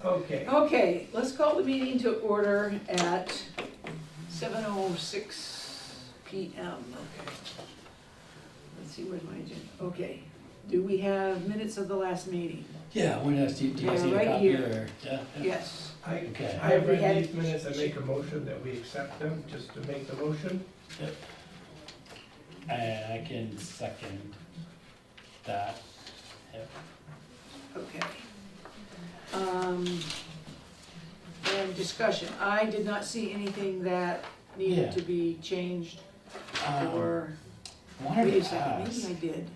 Okay. Okay, let's call the meeting to order at 7:06 PM. Let's see, where's my agenda? Okay, do we have minutes of the last meeting? Yeah, when else do you They're guys need a right copy here. or, yeah? Yes. Okay. I have Have we had- read these minutes, I make a motion that we accept them, just to make the motion. I can second that. Yep. Okay. And discussion, I did not see anything that needed Yeah. to be changed or, Wanted wait a to second, ask. maybe I did.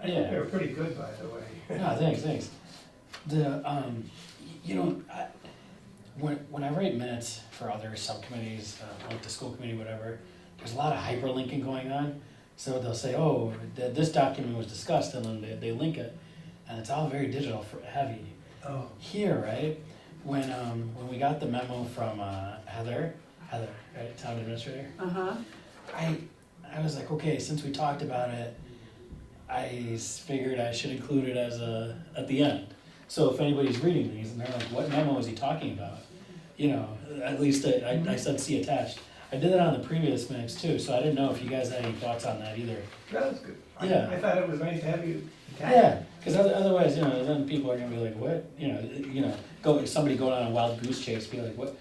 I think they were pretty good, by the way. No, thanks. The, you know, when I write minutes for other subcommittees, like the school committee, whatever, there's a lot of hyperlinking going on. So they'll say, oh, this document was discussed, and then they link it, and it's all very digital heavy. Oh, Here, right, when we got the memo from Heather, right, town administrator, Uh-huh, I was like, okay, since we talked about it, I figured I should include it as at the end. So if anybody's reading these and they're like, what memo is he talking about? You know, at least I said see attached. I did that on the previous minutes too, so I didn't know if you guys had any thoughts on that either. that was good. Yeah. I thought it was nice to have you attach. Yeah, because otherwise, you know, then people are gonna be like, what, somebody going on a wild goose chase, be like, what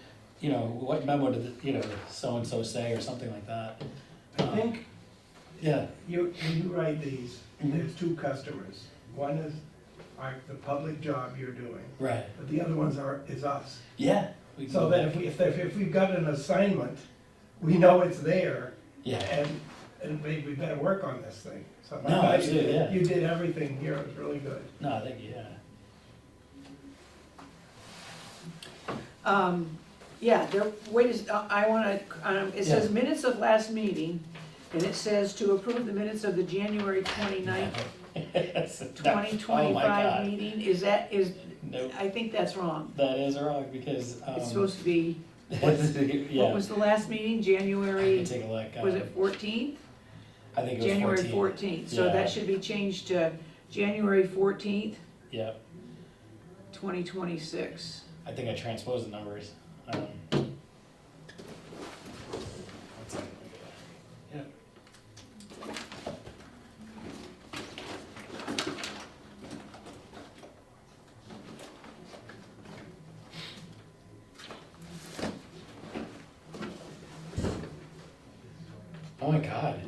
memo did, so-and-so say, or something like that. I think Yeah, when you write these, Mhm. there's two customers. One is the public job you're doing, right, but the other ones is us. yeah. we can So go that back. if we've got an assignment, we know it's there, Yeah, and we better work on this thing. So I No, thought absolutely, yeah. you did everything here, it was really good. no, thank you, yeah. yeah, I wanna, it says minutes of last meeting, and it says to approve the minutes of the January 29th, Yes. Oh my 2025 God. meeting, Nope, I think that's wrong. that is wrong, because, It's supposed to be, yeah, what was the last meeting, I January, can take a look. was it 14th? I think it was January 14. 14th, so Yeah. that should be changed to January 14th, Yeah, 2026. I think I transposed the numbers. One second. Yeah. Oh my God.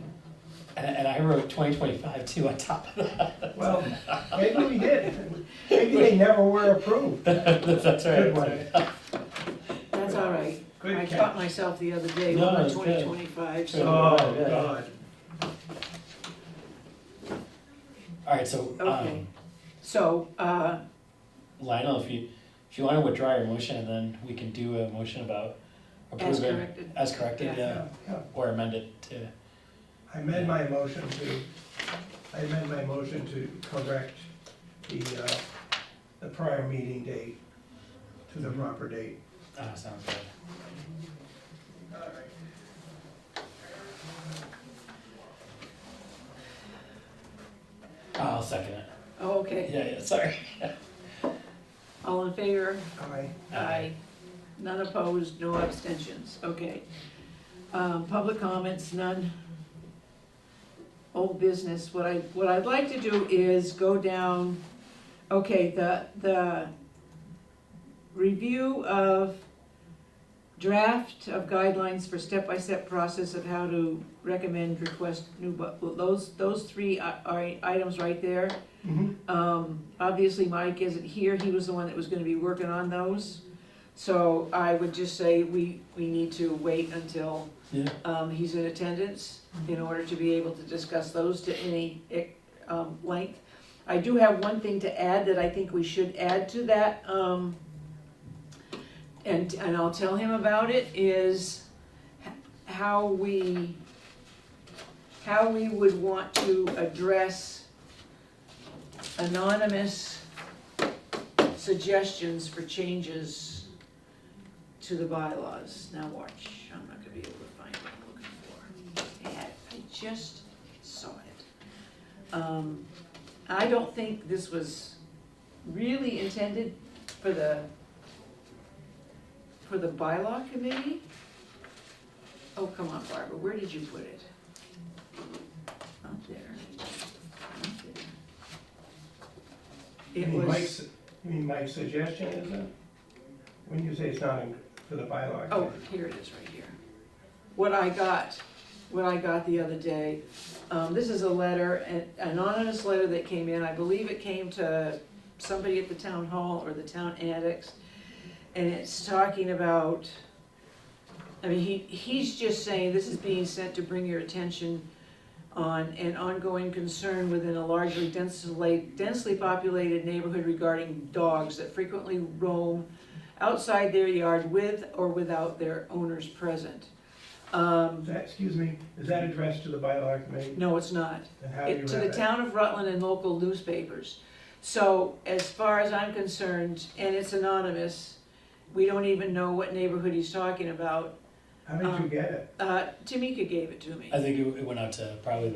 And I wrote 2025 too on top of that. Well, maybe we did. Maybe they never were approved. That's right. Good one. That's all right. Good I catch. caught myself the other day, No, on it's good. 2025, Good. so, Oh, Yeah. God. All right, so okay. So, Lionel, if you want to withdraw your motion, and then we can do a motion about as approving corrected. as corrected, Yeah. yeah, Yeah. or amend it to. I amend my motion to correct the prior meeting date to the proper date. Sounds good. All right. I'll second it. Oh, okay. Yeah, sorry. All in favor? Aye. Aye. None opposed, no abstentions, okay. Public comments, none. Old business, what I'd like to do is go down, okay, the review of draft of guidelines for step-by-step process of how to recommend, request new, those three items right there. Mhm. Obviously Mike isn't here, he was the one that was gonna be working on those. So I would just say we need to wait until, Yeah. he's in attendance in order to be able to discuss those to any, length. I do have one thing to add that I think we should add to that, and I'll tell him about it, is how we would want to address anonymous suggestions for changes to the bylaws. Now watch, I'm not gonna be able to find what I'm looking for. I just saw it. I don't think this was really intended for the for the bylaw committee? Oh, come on, Barbara, where did you put it? Up there. Up there. You It mean was, Mike's suggestion, is it? When you say it's not for the bylaw? oh, committee. here it is, right here. What I got the other day, this is a letter, an anonymous letter that came in, I believe it came to somebody at the town hall or the town annex, and it's talking about, I mean, he's just saying, this is being sent to bring your attention on an ongoing concern within a largely densely populated neighborhood regarding dogs that frequently roam outside their yard with or without their owners present. Excuse me, is that addressed to the bylaw committee? No, it's not. And how do you To have the that? town of Rutland and local newspapers. So as far as I'm concerned, and it's anonymous, we don't even know what neighborhood he's talking about. How did you get it? Tamika gave it to me. I think it went out to probably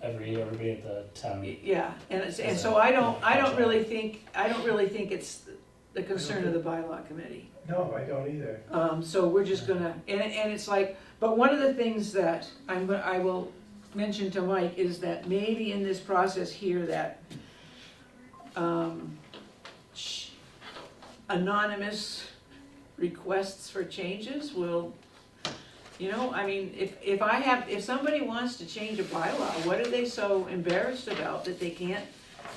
everybody at the town. Yeah, and Yeah. so I don't really think it's the concern of the bylaw committee. No, I don't either. So we're just gonna, and it's like, but one of the things that I will mention to Mike is that maybe in this process here that anonymous requests for changes will, you know, I mean, if somebody wants to change a bylaw, what are they so embarrassed about that they can't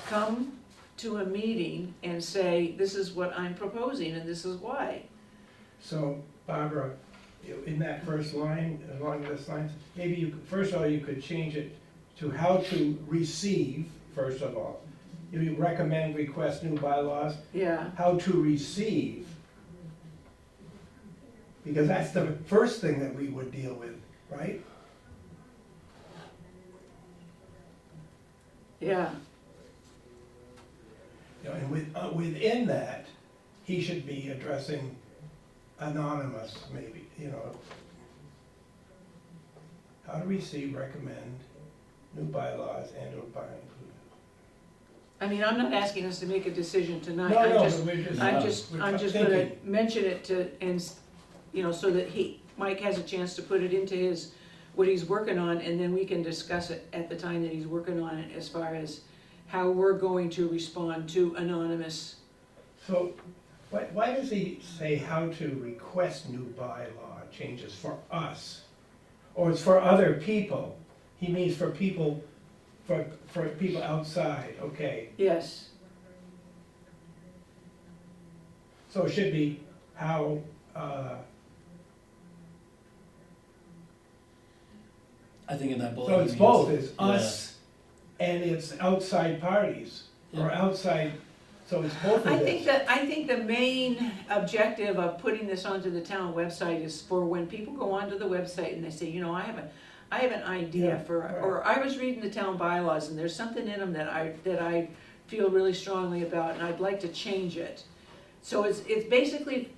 come to a meeting and say, this is what I'm proposing and this is why? So, Barbara, in that first line, along this line, maybe first of all, you could change it to how to receive, first of all. If you recommend, request new bylaws, Yeah, how to receive. Because that's the first thing that we would deal with, right? yeah, You know, and within that, he should be addressing anonymous, maybe, you know. How to receive, recommend new bylaws and or by include. I mean, I'm not asking us to make a decision tonight. No, I'm no, just, but we're just. I'm just we're gonna thinking. mention it to, and, you know, so that Mike has a chance to put it into what he's working on, and then we can discuss it at the time that he's working on it as far as how we're going to respond to anonymous. So, why does he say how to request new bylaw changes for us? Or it's for other people? He means for people, for people outside, okay. Yes, So it should be how, I think in that bullet. so he it's means- both, it's yeah. us and it's outside parties, or Yeah. outside, so it's both I of think this. the main objective of putting this onto the town website is for when people go onto the website and they say, you know, I have an idea Yeah, for, right. or I was reading the town bylaws and there's something in them that I feel really strongly about and I'd like to change it. So it's basically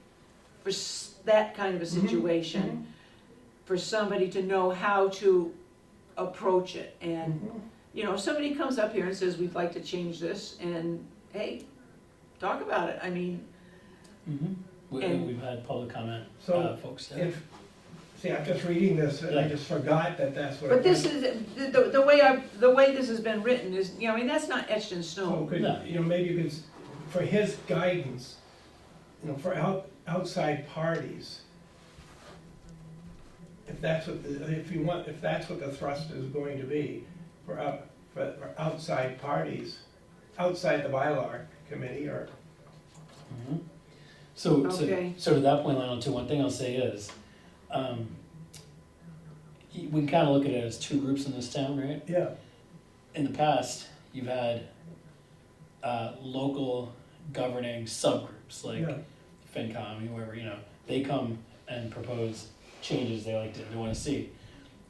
for that kind of a Mhm, situation, for somebody to know how to approach it. And, Mhm. you know, if somebody comes up here and says, we'd like to change this, and hey, talk about it. I mean, We've had public comment, So, folks. If, see, I'm just reading this and I Yeah. just forgot that that's what. but it this was. is, the way this has been written is, you know, I mean, that's not etched in So stone. could, No. you know, maybe you could, for his guidance, you know, for outside parties, if that's what, if that's what the thrust is going to be, for outside parties, outside the bylaw committee, or, Mhm. So Okay. to that point, Lionel, too, one thing I'll say is, we can kind of look at it as two groups in this town, right? yeah, In the past, you've had local governing subgroups like yeah. FinCom, whoever, you know, they come and propose changes they want to see.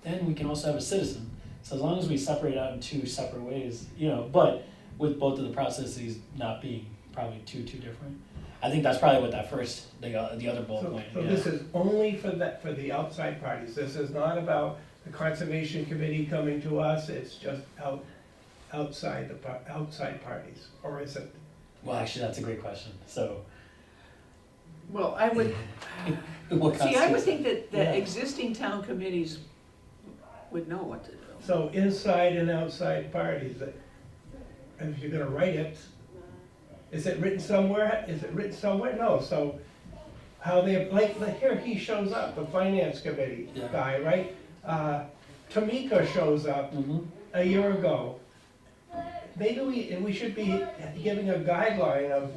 Then we can also have a citizen. So as long as we separate out in two separate ways, you know, but with both of the processes not being probably too different. I think that's probably what that first, the other bullet So, point. so yeah. this is only for the outside parties, this is not about the conservation committee coming to us, it's just outside outside parties, or is it? Well, actually, that's a great question. So Well, I would, What see, I would constitutes- think that Yeah. existing town committees would know what to do. So inside and outside parties, if you're gonna write it, is it written somewhere? Is it written somewhere? No, so how they, like, here he shows up, the finance committee Yeah. guy, right? Tamika shows up Mhm. a year ago. Maybe we should be giving a guideline of,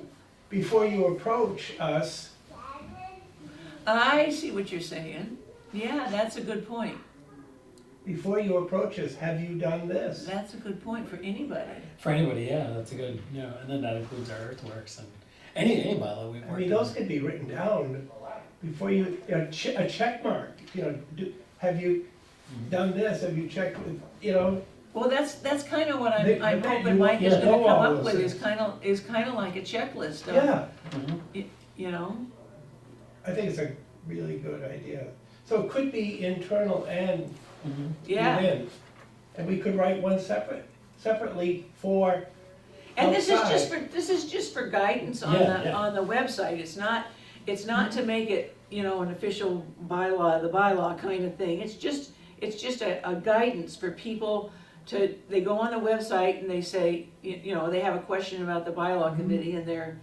before you approach us, I see what you're saying. Yeah, that's a good point. before you approach us, have you done this? That's a good point for anybody. For anybody, yeah, that's a good, you know, and then that includes our earthworks and any bylaw we've I worked mean, on. those could be written down before you know, a check mark, you know, have you done this, have you checked with, you know? Well, that's kind of what They- I'm but hoping you Mike is want- gonna you come know all up those with, is things. kind of like a checklist of, Yeah, Mhm. you know? I think it's a really good idea. So it could be internal and Mhm. Yeah. within. And we could write one separately for And this is outside. this is just for guidance on Yeah, the, yeah. on the website. It's not to make it, you know, an official bylaw, the bylaw kind of thing. It's just a guidance for people to, they go on the website and they say, you know, they have a question about the bylaw committee and they're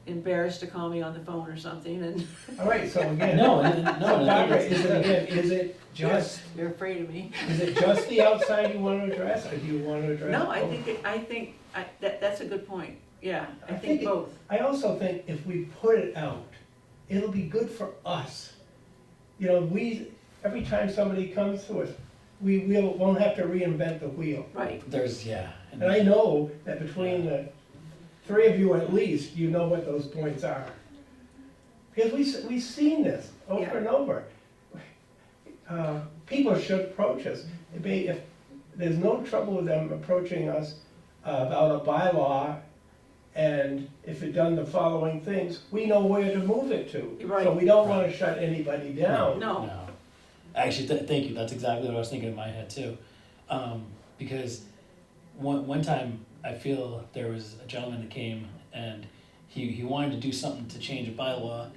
embarrassed to call me on the phone or something and All right, so again. No, and- no, So and Barbara, I think is it's it good. again, is it just, they're afraid of me. is it just the outside you want to address, or do you want to address? No, I both? think, that's a good point. Yeah, I I think think it- both. I also think if we put it out, it'll be good for us. You know, every time somebody comes to us, won't have to reinvent the wheel. Right. There's, yeah. And I know that between the three of you at least, you know what those points are. Because we've seen this over Yeah. and over. People should approach us. If there's no trouble with them approaching us about a bylaw, and if it done the following things, we know where to move it to. So Right. we don't wanna shut anybody down. No. No. Actually, thank you, that's exactly what I was thinking in my head too. Because one time, I feel there was a gentleman that came and he wanted to do something to change a bylaw,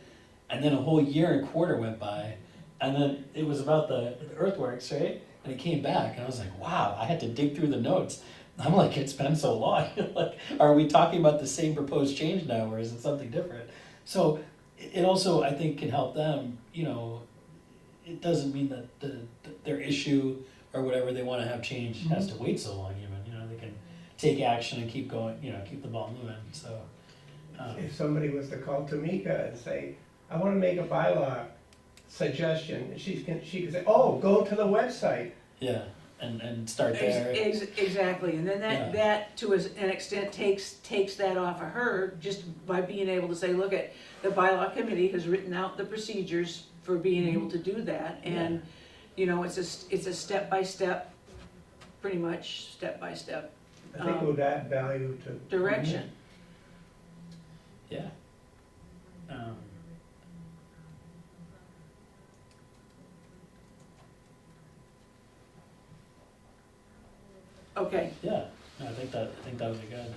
and then a whole year and quarter went by, and then it was about the earthworks, right? And he came back, and I was like, wow, I had to dig through the notes. I'm like, it's been so long, like, are we talking about the same proposed change now, or is it something different? So, it also, I think, can help them, you know, it doesn't mean that their issue or whatever they wanna have changed has to wait so long even, you know, they can take action and keep going, you know, keep the ball moving, so. If somebody was to call Tamika and say, I wanna make a bylaw suggestion, and she can say, oh, go to the website. Yeah, and start there. Exactly, and then Yeah. that to an extent takes that off of her, just by being able to say, look at, the bylaw committee has written out the procedures for being able to do that, and, you know, it's a step-by-step, pretty much step-by-step I think it would add value to. direction. Yeah. Okay, Yeah, no, I think that would be good.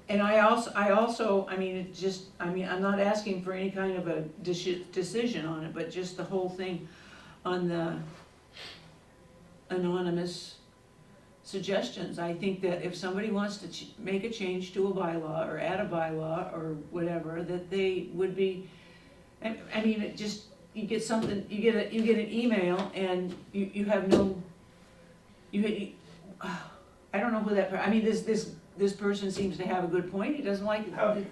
and I also, I mean, I'm not asking for any kind of a decision on it, but just the whole thing on the anonymous suggestions. I think that if somebody wants to make a change to a bylaw or add a bylaw or whatever, that they would be, I mean, it just, you get something, you get an email and you have no, I don't know who that, I mean, this person seems to have a good point. He doesn't like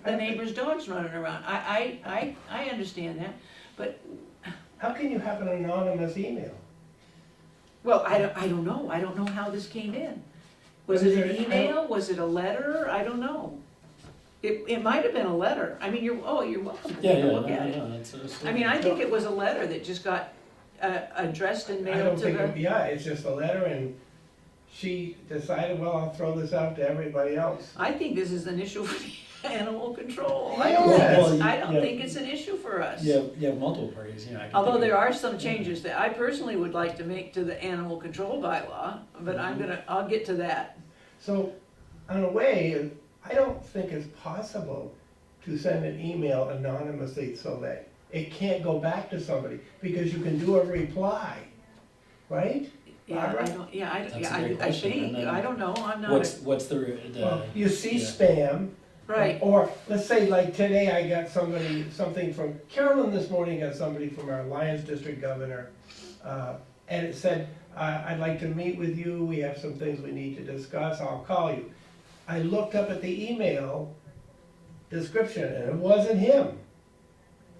the neighbor's dogs running around. I understand that, but, How can you have an anonymous email? well, I don't know. I don't know how this came in. Was But is it an there- email? Was it a letter? I don't know. It might have been a letter. I mean, you're welcome to Yeah, take a yeah, look at it. no, that's. I mean, I think it was a letter that just got addressed and I mailed don't to think, the, yeah, it's just a letter, and she decided, well, I'll throw this out to everybody else. I think this is an issue for the animal control. I Yes. don't think it's an issue for us. You have multiple parties, you know. I can Although think of- there are some changes that I personally would like to make to the animal control bylaw, but I'll get to that. So, in a way, I don't think it's possible to send an email anonymously so that it can't go back to somebody, because you can do a reply, right? Yeah, I Barbara? don't, yeah, That's a I great question, think, and then I don't know, I'm not, what's the, Well, you see yeah. spam. right, Or, let's say like today I got something from, Carolyn this morning got somebody from our Lions District Governor, and it said, I'd like to meet with you, we have some things we need to discuss, I'll call you. I looked up at the email description, and it wasn't him.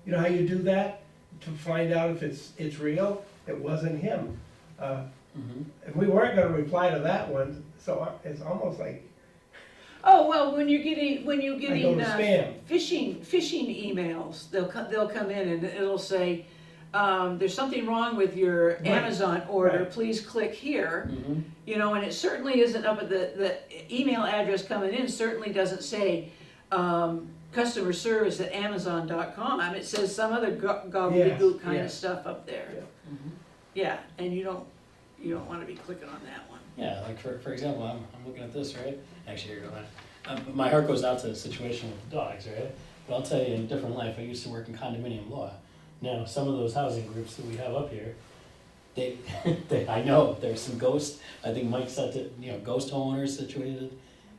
You know how you do that, to find out if it's real? It wasn't him. Mhm. And we weren't gonna reply to that one, so it's almost like oh, well, when you're getting, I go to spam. phishing emails, they'll come in and it'll say, there's something wrong with your Right, Amazon order, right. please click here. Mhm. You know, and it certainly isn't up at the email address coming in certainly doesn't say, customer service at amazon.com. It says some other gobbledygook kind of yes. stuff up there. Yeah. Mhm. Yeah, and you don't wanna be clicking on that one. Yeah, like for example, I'm looking at this, right? Actually, here you go. My heart goes out to the situation with the dogs, right? But I'll tell you, in a different life, I used to work in condominium law. Now, some of those housing groups that we have up here, they, I know there's some ghost. I think Mike said it. Ghost homeowners situated.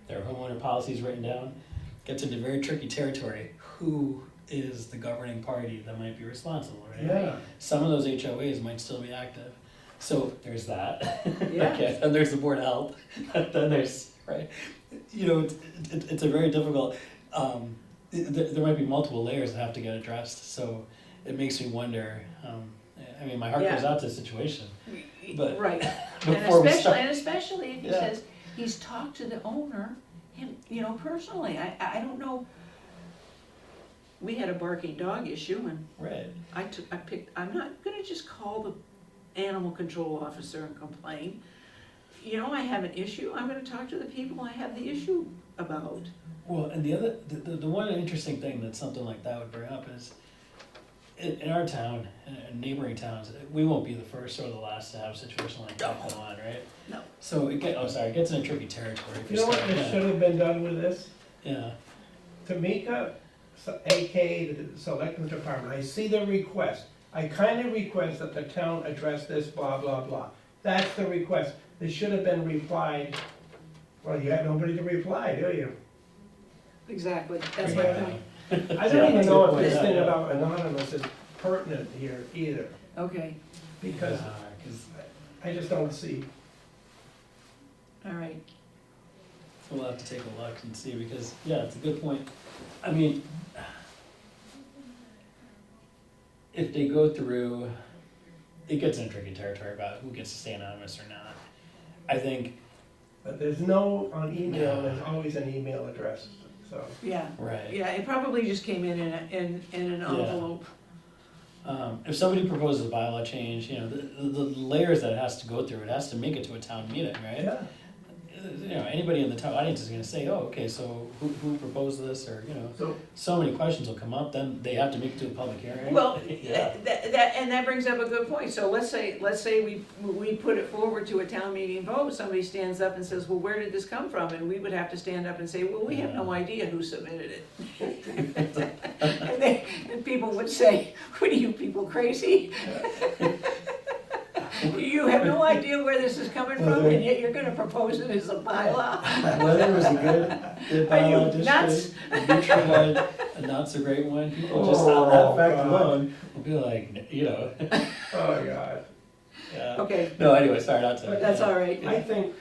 Their homeowner policies written down. Gets into very tricky territory. Who is the governing party that might be responsible, right? Yeah. Some of those HOAs might still be active. So there's that. Yeah. Okay, then there's the Board of Health. Then there's, right? It's a very difficult, there might be multiple layers that have to get addressed. So it makes me wonder, my heart goes Yeah. out to the situation. But Right, before we start, and especially if he Yeah. says he's talked to the owner, personally, I don't know. We had a barking dog issue and right, I'm not gonna just call the animal control officer and complain. I have an issue, I'm gonna talk to the people I have the issue about. well, and the one interesting thing that something like that would bring up is, in our town, and neighboring towns, we won't be the first or the last to have a situation like that go on, right? No. So it gets in a tricky territory. If You know what start- should have been done with this? Yeah, Tamika, AK, the selectmen's department, I see the request. I kindly request that the town address this, blah, blah, blah. That's the request. This should have been replied. Well, you had nobody to reply, do you? Exactly, that's my Yeah. point. I Yeah, don't even that's a know good if point, this yeah, thing yeah. about anonymous is pertinent here either, Okay, because 'cause I just don't see. all right. we'll have to take a look and see, because, yeah, it's a good point. I mean, if they go through, it gets in tricky territory about who gets to stay anonymous or not. I think, But there's no, on email, there's always an email address, so. Yeah, right. yeah, it probably just came in an envelope. If somebody proposes a bylaw change, the layers that it has to go through, it has to make it to a town meeting, right? Yeah. Anybody in the town audience is gonna say, oh, okay, so who proposed this, or, So, so many questions will come up, then they have to make it to a public hearing. Well, Yeah, that brings up a good point, so let's say we put it forward to a town meeting vote, somebody stands up and says, well, where did this come from? And we would have to stand up and say, well, we have no idea who submitted it. And people would say, what are you people crazy? You have no idea where this is coming from, and yet you're gonna propose it as a bylaw? whether it was a good Are you bylaw, just nuts? a neutral one, a not so great one, people just on that fact God. alone will be like, oh, God. yeah. Okay, No, anyway, sorry, not to. that's all right. I think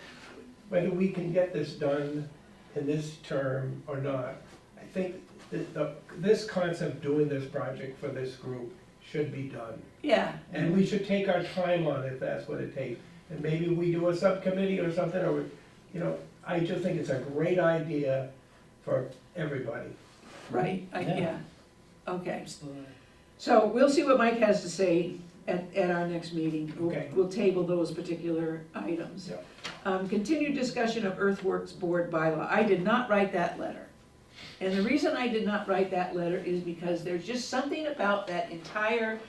whether we can get this done in this term or not, I think that this concept, doing this project for this group, should be done. Yeah, And we should take our time on it, if that's what it takes. And maybe we do a subcommittee or something, or, I just think it's a great idea for everybody. right, Yeah. yeah, okay. Absolutely. So we'll see what Mike has to say at our next meeting. Okay. We'll table those particular items. Yeah. Continued discussion of Earthworks Board bylaw. I did not write that letter. And the reason I did not write that letter is because there's just something about that entire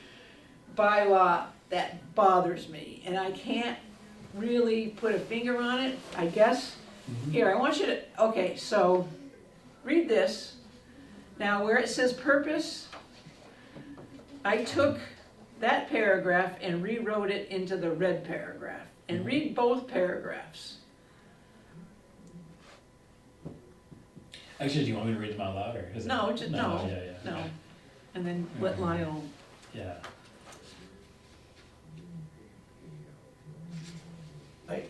bylaw that bothers me. And I can't really put a finger on it, I guess. Mhm. Here, I want you to, okay, so read this. Now, where it says purpose, I took that paragraph and rewrote it into the red paragraph. And read both paragraphs. Actually, do you want me to read them out loud, or is it? No, just, no, Yeah, yeah. no. Okay. And then let Lionel, Yeah. I,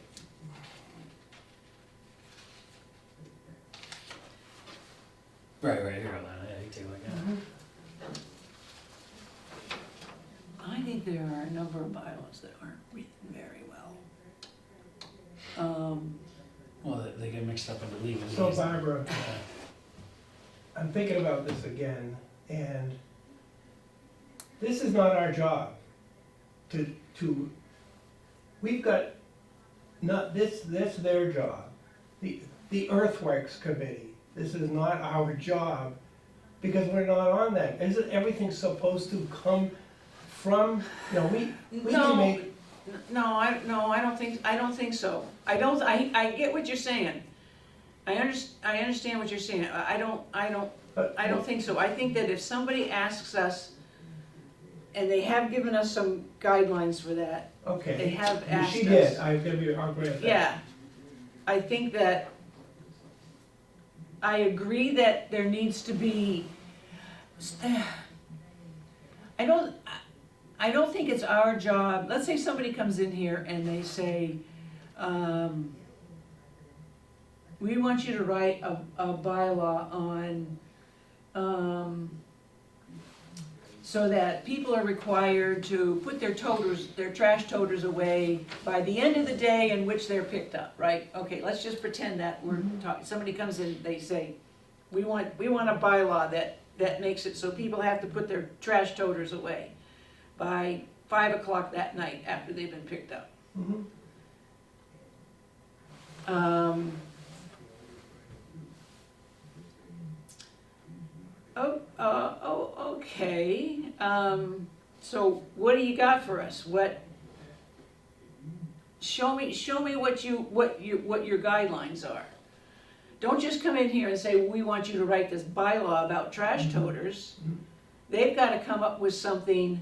Right, here, hold on, yeah, you take a look at it. I think there are a number of bylaws that aren't written very well. Well, they get mixed up into legal. so Barbara, Yeah. I'm thinking about this again, and this is not our job we've got, not, this their job. The Earthworks Committee, this is not our job, because we're not on that. Isn't everything supposed to come from, we No. can make, No, I don't think so. I get what you're saying. I understand what you're saying. I don't think so. I think that if somebody asks us, and they have given us some guidelines for that, okay. they have asked us. She did, I'll grant that. Yeah, I think that, I agree that there needs to be, I don't think it's our job, let's say somebody comes in here and they say, we want you to write a bylaw on, so that people are required to put their trash toters away by the end of the day in which they're picked up, right? Okay, let's just pretend that we're talking, somebody comes in, they say, we want a bylaw that makes it so people have to put their trash toters away by 5 o'clock that night after they've been picked up. Mhm. Okay, so what do you got for us? Show me what your guidelines are. Don't just come in here and say, we want you to write this bylaw about trash toters. They've gotta come up with something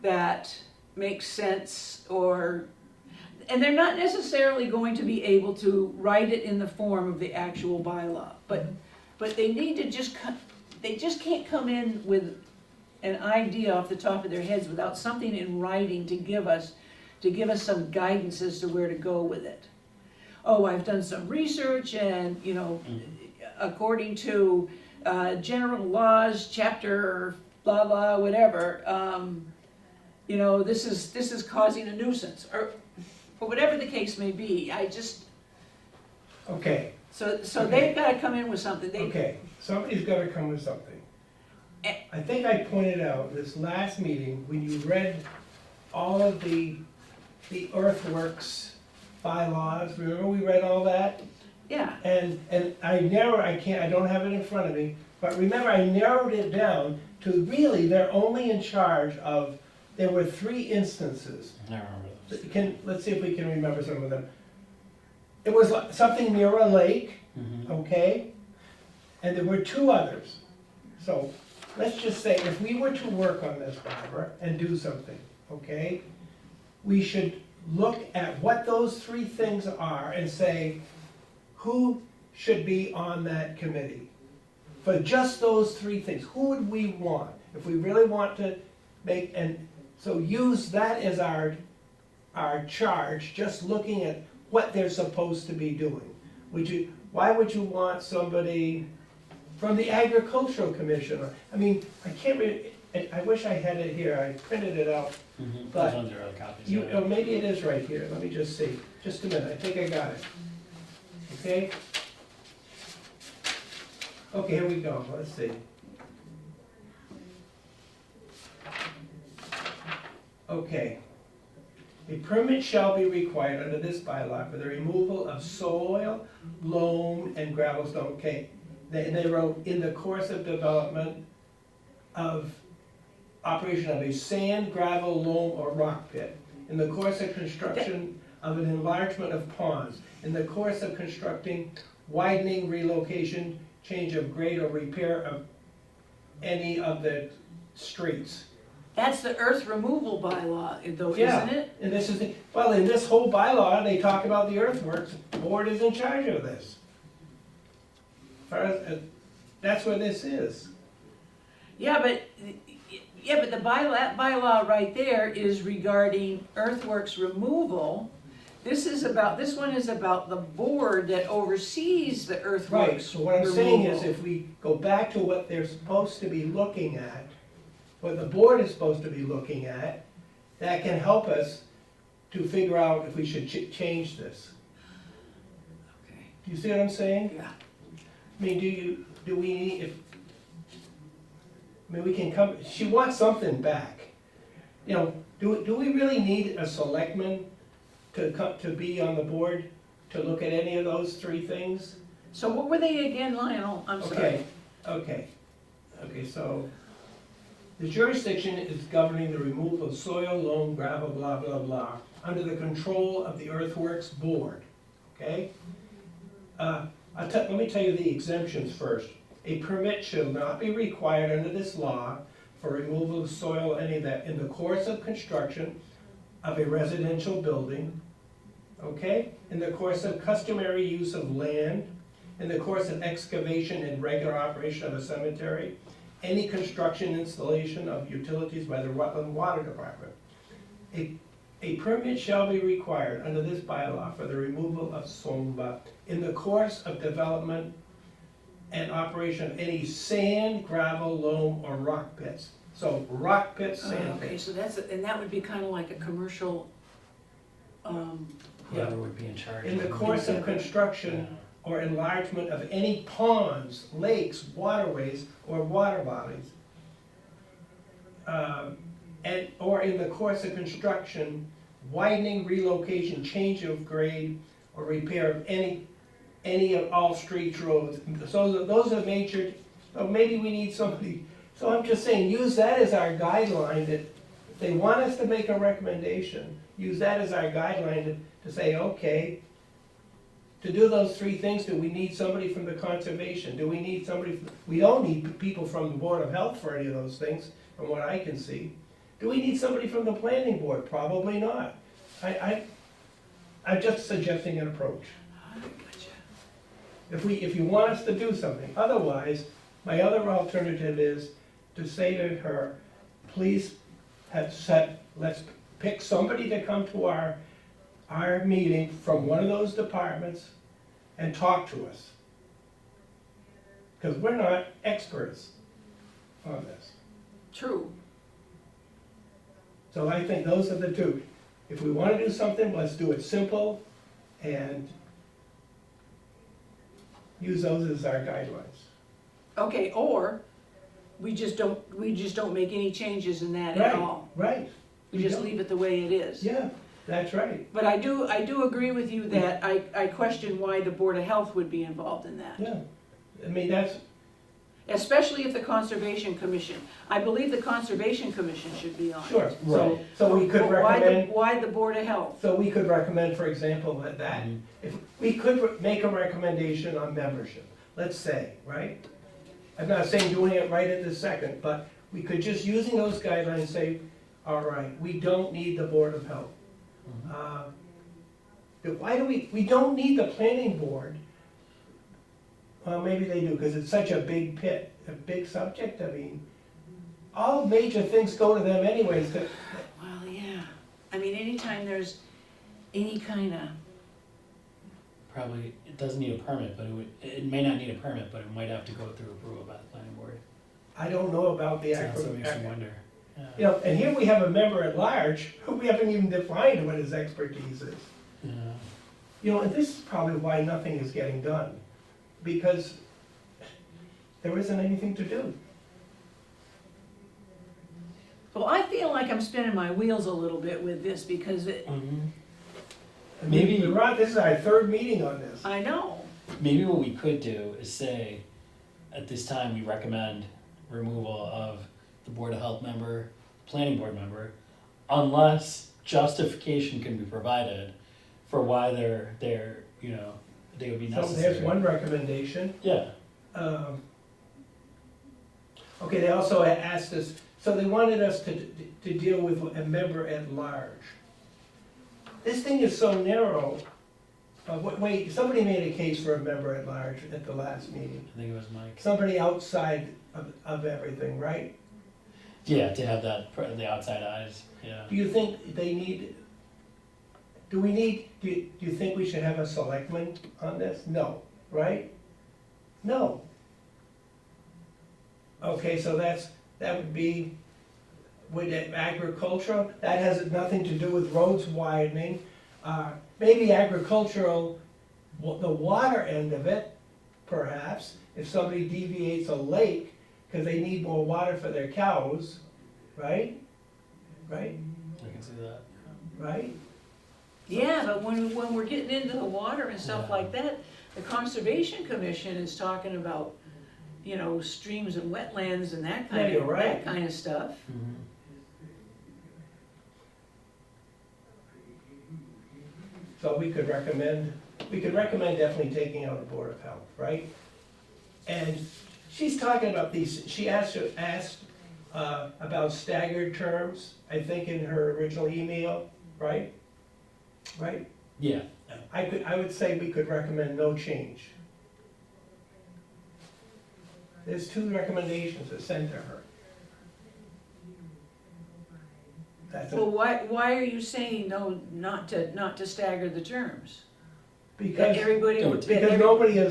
that makes sense, and they're not necessarily going to be able to write it in the form of the actual bylaw, but they need to they just can't come in with an idea off the top of their heads without something in writing to give us some guidance as to where to go with it. Oh, I've done some research and, according to general laws, chapter blah, blah, whatever, this is causing a nuisance, or whatever the case may be. Okay, So Okay. they've gotta come in with something. okay, somebody's gotta come with something. I think I pointed out this last meeting, when you read all of the earthworks bylaws, remember we read all that? Yeah, And I don't have it in front of me, but remember I narrowed it down to really, they're only in charge of, there were 3 instances. I remember those. Let's see if we can remember some of them. It was something near a lake, okay? And there were 2 others. So, let's just say, if we were to work on this, Barbara, and do something, okay? We should look at what those 3 things are and say, who should be on that committee? For just those 3 things, who would we want? If we really want to so use that as our charge, just looking at what they're supposed to be doing. Why would you want somebody from the Agricultural Commission? I mean, I wish I had it here, I printed it out. But Those ones are other copies. Maybe it is right here, let me just see, just a minute, I think I got it. Okay? Okay, here we go, let's see. Okay. A permit shall be required under this bylaw for the removal of soil, loam, and gravel stone. Okay, they wrote, in the course of development of operation of a sand, gravel, loam, or rock pit, in the course of construction of an enlargement of ponds, in the course of constructing, widening, relocation, change of grade, or repair of any of the streets. That's the earth removal bylaw, though, Yeah. isn't it? And this is, well, in this whole bylaw, they talk about the earthworks, board is in charge of this. Far as, that's what this is. Yeah, but the bylaw, that bylaw right there is regarding earthworks removal. This one is about the board that oversees the Right, earthworks so what I'm saying is removal. if we go back to what they're supposed to be looking at, what the board is supposed to be looking at, that can help us to figure out if we should change this. Okay, Do you see what I'm saying? yeah. I mean, do we need, we can come, she wants something back. You know, do we really need a selectman to come, to be on the board to look at any of those three things? So what were they again, Lionel? I'm sorry. Okay, so the jurisdiction is governing the removal of soil, loam, gravel, blah, blah, blah, under the control of the earthworks board, okay? Let me tell you the exemptions first. A permit shall not be required under this law for removal of soil or any of that in the course of construction of a residential building, okay? In the course of customary use of land, in the course of excavation and regular operation of a cemetery, any construction installation of utilities by the Rutland Water Department. A permit shall be required under this bylaw for the removal of SOMBA in the course of development and operation of any sand, gravel, loam, or rock pits. So rock pits, sand Okay, pits. so and that would be kind of like a commercial, Whoever would be in charge. In the course of construction or enlargement of any ponds, lakes, waterways, or water bodies. Or in the course of construction, widening, relocation, change of grade, or repair of any of all streets, roads. So those are major, so maybe we need somebody, so I'm just saying, use that as our guideline, that if they want us to make a recommendation, use that as our guideline to say, okay, to do those three things, do we need somebody from the conservation? Do we need somebody, we don't need people from the Board of Health for any of those things, from what I can see. Do we need somebody from the planning board? Probably not. I'm just suggesting an approach. I gotcha. If you want us to do something, otherwise, my other alternative is to say to her, please let's pick somebody to come to our meeting from one of those departments and talk to us. Because we're not experts on this. True. So I think those are the two. If we want to do something, let's do it simple and use those as our guidelines. Okay, or we just don't make any changes in that at all. Right. We just don't. leave it the way it is. Yeah, that's right. But I do agree with you that I question why the Board of Health would be involved in that. Yeah. I mean, that's, Especially if the Conservation Commission, I believe the Conservation Commission should be on it. sure. Right. So we could But recommend, why the Board of Health? so we could recommend, for example, that Mhm. if we could make a recommendation on membership, let's say, right? I'm not saying doing it right at this second, but we could just, using those guidelines, say, all right, we don't need the Board of Health. Why do we don't need the planning board. Well, maybe they do, because it's such a big pit, a big subject, I mean, all major things go to them anyways. Well, yeah. I mean, anytime there's any kind of, Probably, it doesn't need a permit, but it may not need a permit, but it might have to go through approval by the planning board. I don't know about the So that's what makes me actual, wonder. Yeah. you know, and here we have a member at large, who we haven't even defined what his expertise is. Yeah. You know, and this is probably why nothing is getting done, because there isn't anything to do. well, I feel like I'm spinning my wheels a little bit with this because Mhm. And Maybe- this is our third meeting on this. I know. Maybe what we could do is say, at this time, we recommend removal of the Board of Health member, planning board member, unless justification can be provided for why they would be So necessary. there's one recommendation. Yeah, Okay, they also asked us, so they wanted us to deal with a member at large. This thing is so narrow. Wait, somebody made a case for a member at large at the last meeting. I think it was Mike. Somebody outside of everything, right? Yeah, to have that, the outside eyes, yeah. Do you think they need, do you think we should have a selectman on this? No, right? No. Okay, so that would be, with agricultural, that has nothing to do with roads widening. Maybe agricultural, the water end of it, perhaps, if somebody deviates a lake, because they need more water for their cows, right? Right, I can see that. right? Yeah, but when we're getting into the water and stuff like that, the Conservation Commission is talking about, you know, streams and wetlands and that Yeah, kind you're of, right. that kind of stuff. Mhm. So we could recommend definitely taking out a Board of Health, right? And she's talking about these, she asked about staggered terms, I think in her original email, right? Right? Yeah, I would say we could recommend no change. There's 2 recommendations that sent to her. That's Well, why are you saying no, not to stagger the terms? That because, everybody Don't. would, that because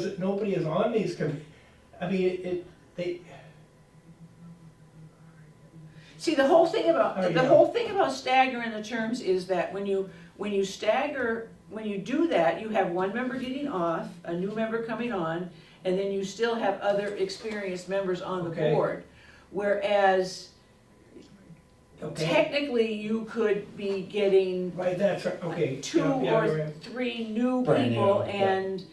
every- nobody is on these I mean, see, the whole thing about, Oh, the yeah. whole thing about staggering the terms is that when you stagger, when you do that, you have one member getting off, a new member coming on, and then you still have other experienced members on the Okay. board. Whereas okay, technically, you could be getting right, that's right, okay. 2 yeah, or right. 3 new Brand new, people, yeah. and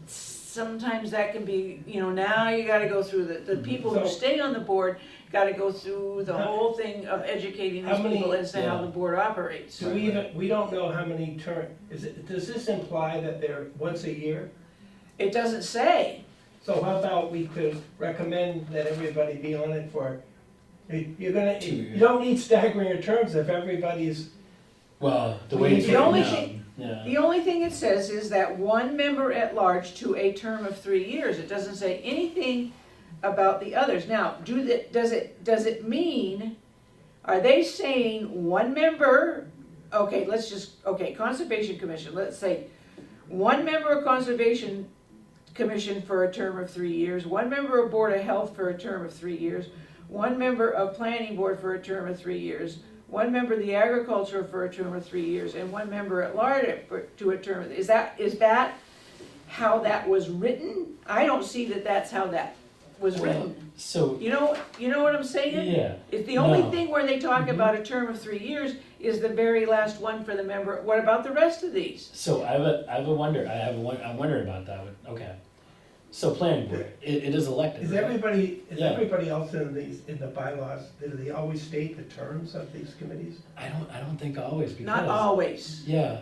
sometimes that can be, you know, now you gotta go through the people who So- stay on the board, gotta go through the whole thing of educating How these many- people as to how yeah. the board operates. Do we don't know how many does this imply that they're once a year? It doesn't say. So how about we could recommend that everybody be on it for, you're gonna, 2 you years. don't need staggering of terms if everybody's, Well, the We way need it's to- The only written thing- down, yeah. The only thing it says is that one member at large to a term of 3 years. It doesn't say anything about the others. Now, does it mean, are they saying one member, okay, Conservation Commission, let's say, one member of Conservation Commission for a term of 3 years, one member of Board of Health for a term of 3 years, one member of Planning Board for a term of 3 years, one member of the Agriculture for a term of 3 years, and one member at large to a term, is that how that was written? I don't see that that's how that was Well, written. so, You know what I'm saying? yeah, It's the only No. thing where they talk about a term of 3 years is the very last one for the member. What about the rest of these? so I'm wondering about that, okay. So planning board, it is elected, is right? everybody Yeah. else in the bylaws, do they always state the terms of these committees? I don't think always, because. Not always, Yeah,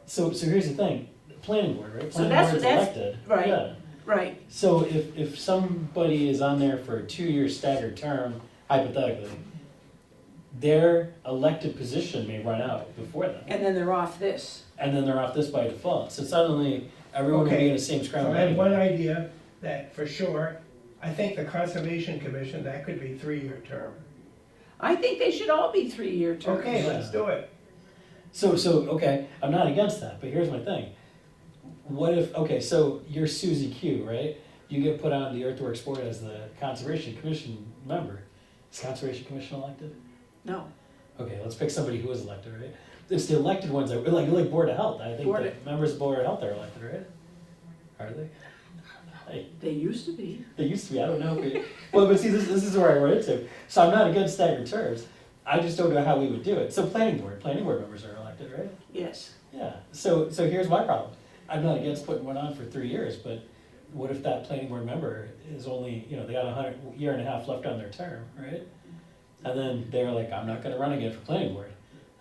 so here's the thing, planning board, right? So Planning that's- board's that's- elected, right. yeah. right. So if somebody is on there for a 2-year staggered term, hypothetically, their elected position may run out before then, And then they're off this. and then they're off this by default, so suddenly everyone will be Okay, in the same So scrum. I have one idea that for sure, I think the Conservation Commission, that could be 3-year term. I think they should all be 3-year terms. Okay, let's do it. So, okay, I'm not against that, but here's my thing. What if, okay, so you're Susie Q, right? You get put on the Earthworks Board as the Conservation Commission member. Is Conservation Commission elected? No, Okay, let's pick somebody who is elected, right? It's the elected ones that, like Board of Health, I think Board the members of Board of Health are elected, right? Are they? they used to be. They used to be, I don't know if we, well, but see, this is where I run into. So I'm not against staggered terms, I just don't know how we would do it. So planning board members are elected, right? Yes. Yeah, so here's my problem. I'm not against putting one on for 3 years, but what if that planning board member is only, they got a year and a half left on their term, right? And then they're like, I'm not gonna run again for planning board.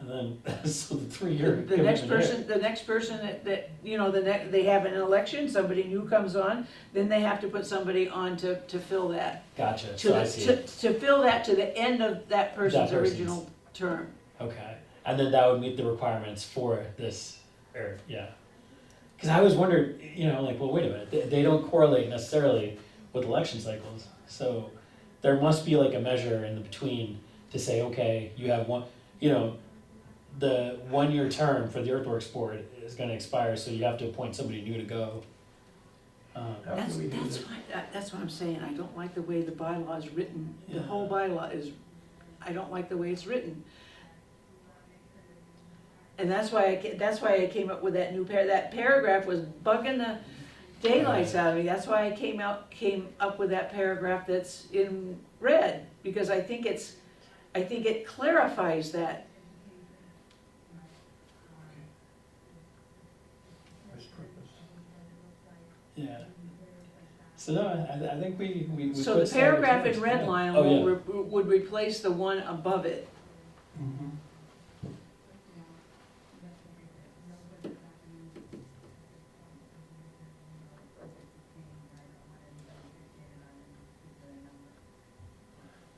And then, so the 3-year The next commitment person, the next person that, you know, they have an election, somebody new comes on, then they have to put somebody on to fill that. Gotcha, To so I the, see. to fill that to the end of that person's person's- original term. Okay, and then that would meet the requirements for this, or, yeah. Cause I always wondered, you know, like, well, wait a minute, they don't correlate necessarily with election cycles. So there must be like a measure in the between to say, okay, you have one, you know, the 1-year term for the Earthworks Board is gonna expire, so you have to appoint somebody new to go. How That's, can we do that's this? why, that's what I'm saying, I don't like the way the bylaw is written, the Yeah. whole bylaw is, I don't like the way it's written. And that's why I came up with that new that paragraph was bugging the daylights out of me, that's why I came up with that paragraph that's in red, because I think it clarifies that. Where's purpose? Yeah. So no, I think we So put the standard paragraph in terms, red yeah. line Oh, yeah. would replace the one above it. Mhm.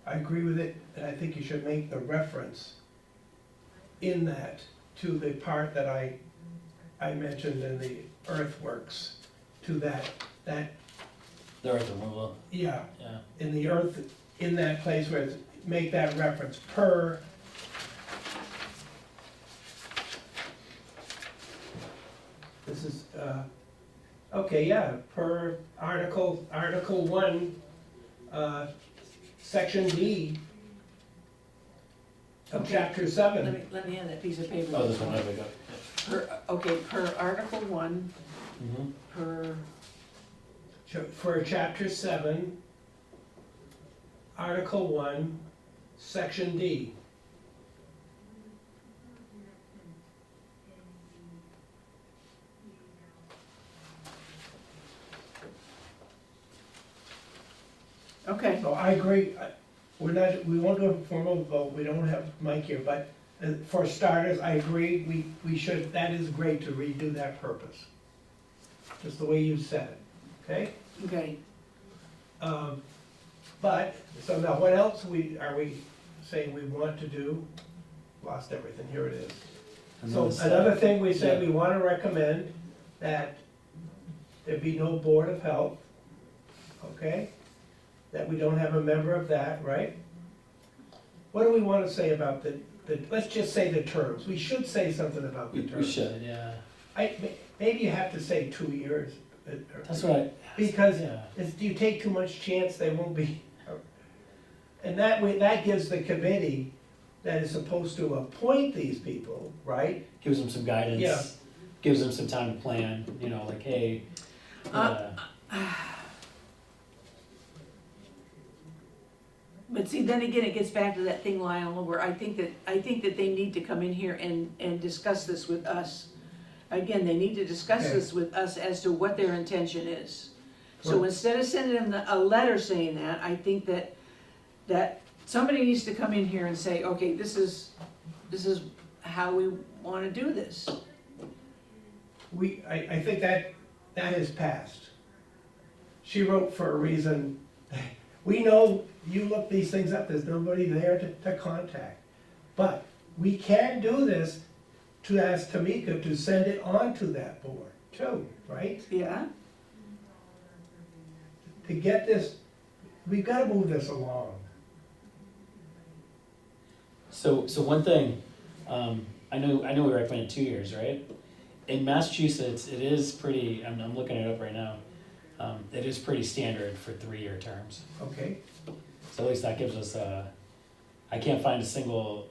I agree with it, and I think you should make the reference in that to the part that I mentioned in the earthworks, to that, The earth removal, yeah, yeah. in the earth, in that place where it's, make that reference per. This is, okay, yeah, per Article 1, Section D of Okay. Chapter 7. Let me have that piece of paper. Oh, this one, there we go. Per Article 1, Mhm. per, For Chapter 7, Article 1, Section D. okay, So I agree, we won't do a formal vote, we don't have Mike here, but for starters, I agree, we should, that is great to redo that purpose. Just the way you said it, okay? okay. But, so now what else are we saying we want to do? Lost everything, here it is. And So then the another thing we said, yeah. we wanna recommend that there be no Board of Health, okay? That we don't have a member of that, right? What do we wanna say about let's just say the terms, we should say something about the We terms. should, yeah. Maybe you have to say 2 years. That's what I. Because Yeah. do you take too much chance they won't be, and that way, that gives the committee that is supposed to appoint these people, right? Gives them some guidance. Yeah. Gives them some time to plan, you know, like, hey. But see, then again, it gets back to that thing, Lionel, where I think that they need to come in here and discuss this with us. Again, they need to discuss Okay. this with us as to what their intention is. So Well- instead of sending them a letter saying that, I think that somebody needs to come in here and say, okay, this is how we wanna do this. I think that has passed. She wrote for a reason, we know you look these things up, there's nobody there to contact. But we can do this to ask Tamika to send it on to that board too, right? Yeah? To get this, we've gotta move this along. So one thing, I know we recommended 2 years, right? In Massachusetts, it is pretty, I'm looking it up right now. It is pretty standard for 3-year terms. Okay, So at least that gives us I can't find a single,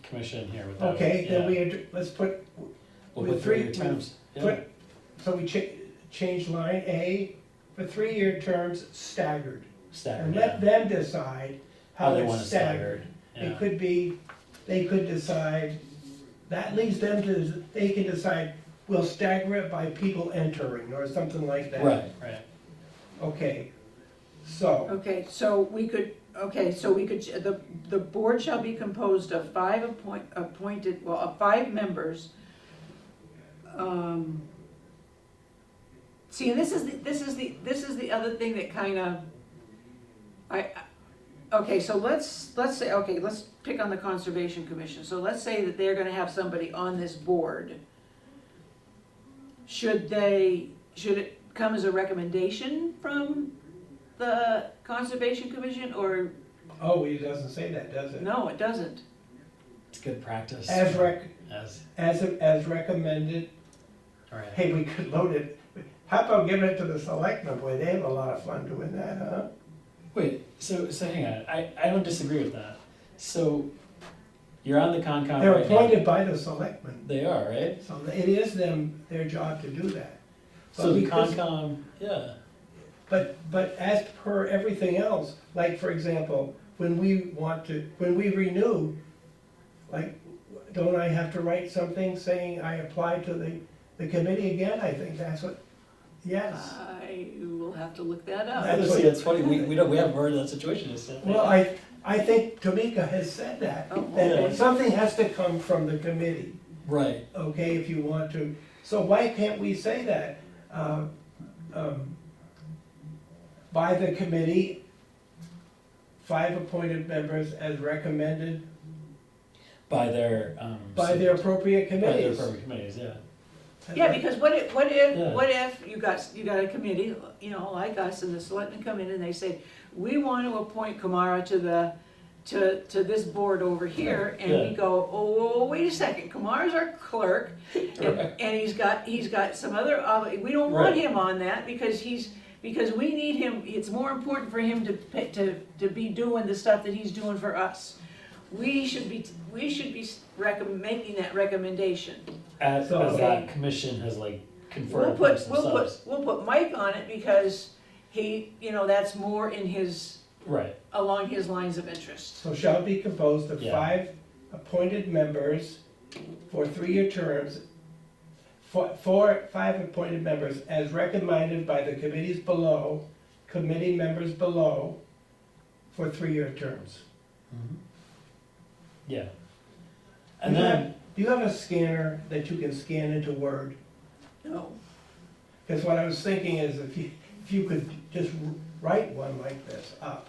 commission here without. okay, then yeah. let's put, We'll with put 3-year three- terms. Yeah. put, so we change line A for 3-year terms staggered. Staggered, And yeah. let them decide How how they want it's it staggered. staggered. It Yeah. could be, they could decide, that leaves them to, they can decide, we'll stagger it by people entering, or something like that. Right, right. Okay, so, Okay, so we could, okay, so we could, the board shall be composed of five of 5 members. See, and this is the other thing that kinda, okay, so let's say, okay, let's pick on the Conservation Commission, so let's say that they're gonna have somebody on this board. Should it come as a recommendation from the Conservation Commission, or, Oh, it doesn't say that, does it? no, it doesn't? It's good practice. As As, as recommended, all right. hey, we could load it, how about giving it to the selectmen, boy, they have a lot of fun doing that, huh? Wait, so hang on, I don't disagree with that. So, you're on the Concom They're right now. appointed by the selectmen, They are, right? so it is their job to do that. So the because- Concom, yeah, But as per everything else, like for example, when we renew, like, don't I have to write something saying I applied to the committee again? I think that's what, yes. I will have to look that up. That's see, what- it's funny, we haven't heard of that situation, it's. Well, I think Tamika has said that, Oh, that okay. something has to come from the committee, Right, okay, if you want to. So why can't we say that? By the committee, 5 appointed members as recommended by their, by their appropriate by their committees. appropriate committees, yeah. Yeah, because what Yeah. if you got a committee, you know, like us, and the selectmen come in and they say, we want to appoint Kamara to this board over here, and we Yeah. go, oh, wait a second, Kamara's our clerk, Right. and he's got some other, we don't want Right. him on that, because we need him, it's more important for him to be doing the stuff that he's doing for us. We should be making that recommendation. As So- that commission has like confirmed amongst themselves. We'll put Mike on it because he, you know, that's more in his, Right, along his lines of interest. So shall be composed of Yeah. 5 appointed members for 3-year terms, 5 appointed members as recommended by the committee members below, for 3-year terms. mhm. Yeah. Do And you then, have- Do you have a scanner that you can scan into Word? No. Because what I was thinking is if you could just write one like this up.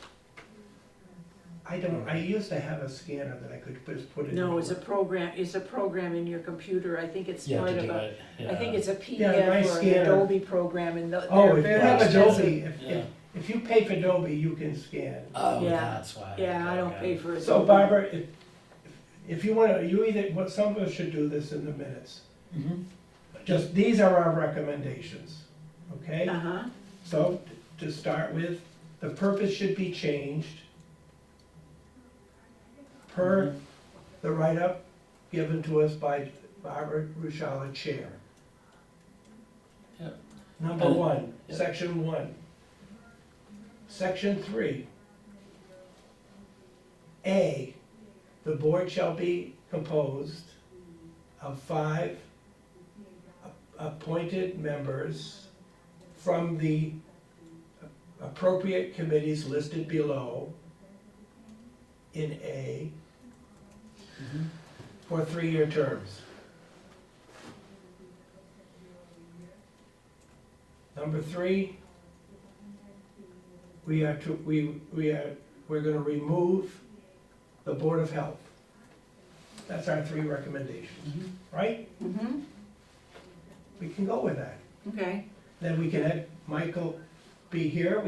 I used to have a scanner that I could just put it in. No, it's a program in your computer, I think it's you have part to of do a, it, I think yeah. it's a Yeah, my PDF or an scanner. Adobe program, and they're Oh, if you very have expensive. Adobe, Yeah. if you pay for Adobe, you can scan. Oh, Yeah. that's why. Yeah, I Okay, don't got pay it. for it. So Barbara, if you want to, some of us should do this in the minutes. Mhm. Just, these are our recommendations, okay? Uh-huh, So, to start with, the purpose should be changed per the write-up given to us by Barbara Rushala, Chair. Yep. Number And- 1, yep. Section 1. Section 3. A, the board shall be composed of 5 appointed members from the appropriate committees listed below in A Mhm. for 3-year terms. Number 3, we're gonna remove the Board of Health. That's our 3 recommendations, Mhm. right? mm-hmm, We can go with that. okay, Then we can have Michael be here,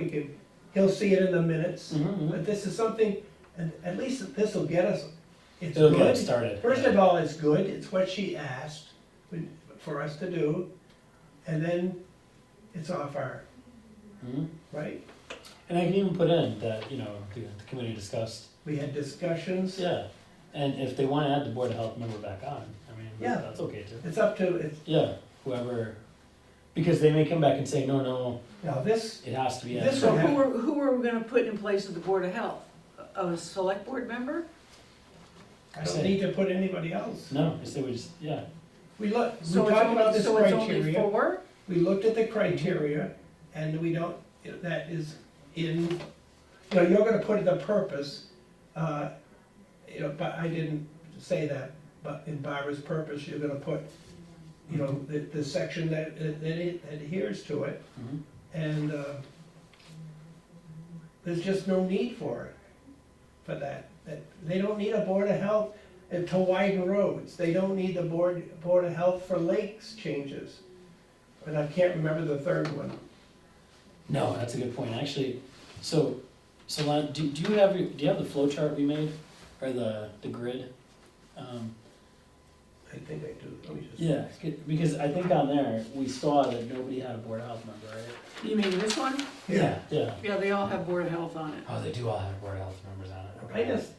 he'll see it in the minutes. Mhm, But this is something, and at least this'll get us, it's It'll get it good. started. First yeah. of all, it's good, it's what she asked for us to do, and then it's off our, Mhm. right? And I can even put in that, you know, the committee discussed, We had discussions, yeah, and if they wanna add the Board of Health member back on, I mean, Yeah. that's okay too. it's up to, Yeah, whoever, because they may come back and say, no, now this, it has to be. This added. so one- who are we gonna put in place of the Board of Health? A select board member? I don't need to put anybody else. No, I say we just, yeah, We talked So about this it's only criteria, 4? we looked at the criteria, and we don't, that is in you know, you're gonna put the purpose, you know, but I didn't say that, but in Barbara's purpose, you're gonna put, you know, the section that it adheres to it, Mhm. and, there's just no need for it, for that. They don't need a Board of Health to widen roads, they don't need the Board of Health for lakes changes. And I can't remember the third one. No, that's a good point, actually, so Lon, do you have the flow chart we made, or the grid? I think I do, let me just. Yeah, because I think on there, we saw that nobody had a Board of Health member, right? You mean this one? Yeah. Yeah, they all have Board of Health on it. Oh, they do all have Board of Health members on it, I okay. just,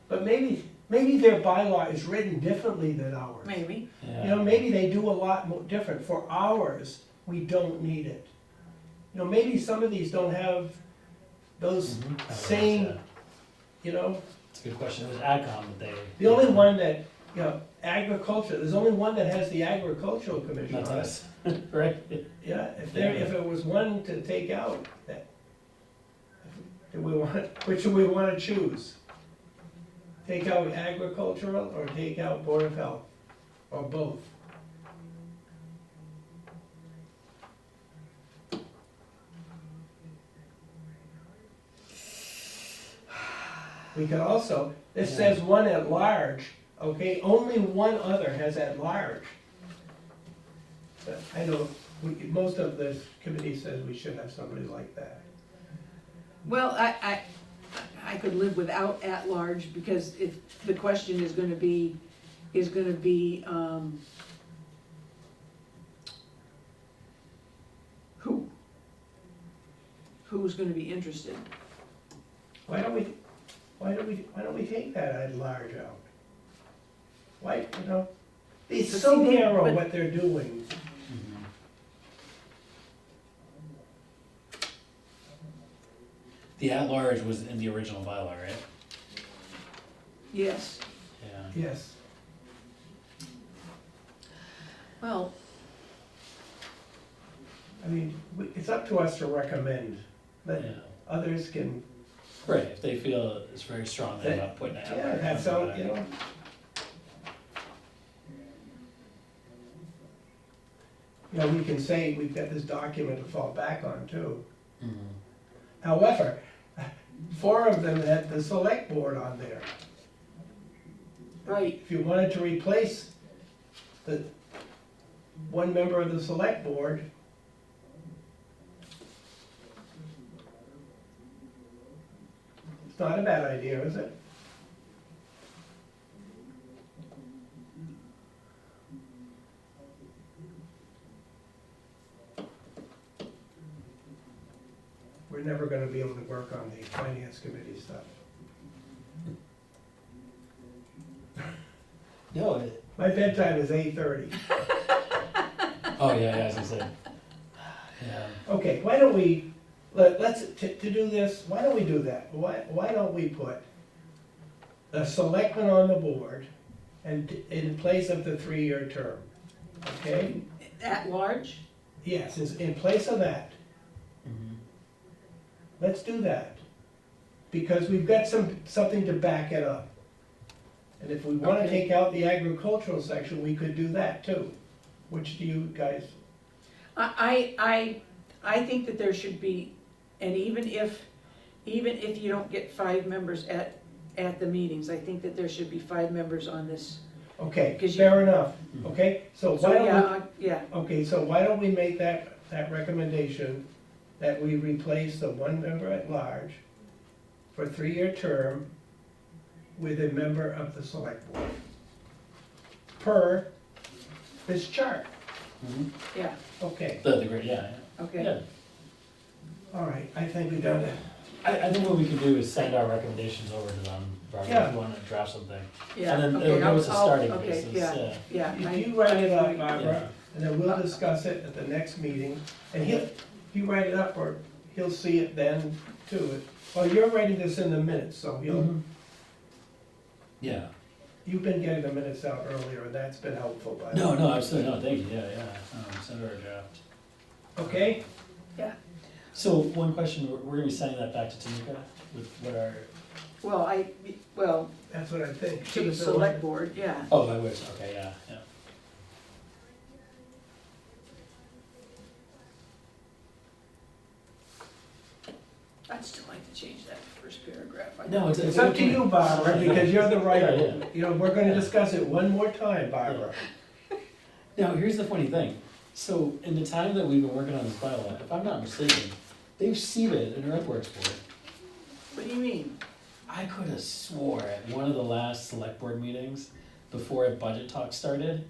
but maybe their bylaw is written differently than ours. Maybe. You know, maybe they do a lot more different. For ours, we don't need it. You know, maybe some of these don't have those Mhm. same, you know, It's a good question, it was AgCom that they. the only one that, you know, agriculture, there's only one that has the agricultural commission That's on it. us, right? Yeah, if it was one to take out, that, do we want, which do we wanna choose? Take out agricultural or take out Board of Health, or both? We could also, this says one at large, okay, only one other has at large. But I know, most of the committee says we should have somebody like that. Well, I could live without at-large, because if, the question is gonna be, who? Who's gonna be interested? Why don't we take that at large out? Why, you know, it's But so see, they- narrow but- what they're doing. Mhm. The at-large was in the original bylaw, right? Yes. Yeah. Yes, Well, I mean, it's up to us to recommend, that Yeah. others can, Right, if they feel it's very strongly about putting it out. yeah, that's all, you know. You know, we can say we've got this document to fall back on too. Mhm. However, 4 of them had the select board on there. right, If you wanted to replace the one member of the select board, it's not a bad idea, is it? We're never gonna be able to work on the finance committee stuff. No, My bedtime is 8:30. oh, yeah, as I said. Yeah, Okay, why don't we, let's, to do this, why don't we do that? Why don't we put the selectman on the board and in place of the 3-year term? Okay? at-large? Yes, in place of that, mhm. let's do that. Because we've got something to back it up. And if we wanna Okay. take out the agricultural section, we could do that too. Which do you guys, I think that there should be, and even if you don't get 5 members at the meetings, I think that there should be 5 members on this. okay, 'Cause you- fair enough, okay? So So, why don't we? yeah, Okay, so why don't we make that recommendation, that we replace the one member at large for a 3-year term with a member of the select board? Per this chart, Mhm. yeah, okay, The great, yeah, okay. yeah. all right, I think we've done it. I think what we can do is send our recommendations over to them, Barbara, Yeah. if you wanna draft something. Yeah, And then okay, it'll give us a I'll- starting okay, basis, yeah. Yeah. If you write it up, agree. Barbara, and then we'll discuss it at the next meeting, and if you write it up, or he'll see it then too. Well, you're writing this in the minutes, so Mhm. Yeah, you've been getting the minutes out earlier, and that's been helpful, by the no, absolutely, no, thank you, yeah, send her a draft. Okay? So one question, we're gonna be sending that back to Tamika with what our, Well, That's what I think. to the She's one- select board, yeah. oh, I wish, okay, yeah, yeah. I'd still like to change that first paragraph. No, It's up to you, Barbara, because you're the Yeah, writer. yeah. You know, we're gonna discuss it one more time, Barbara. Now, here's the funny thing. So, in the time that we've been working on this bylaw, if I'm not mistaken, they've seated an earthworks board. What do you mean? I could have swore at one of the last select board meetings, before budget talk started,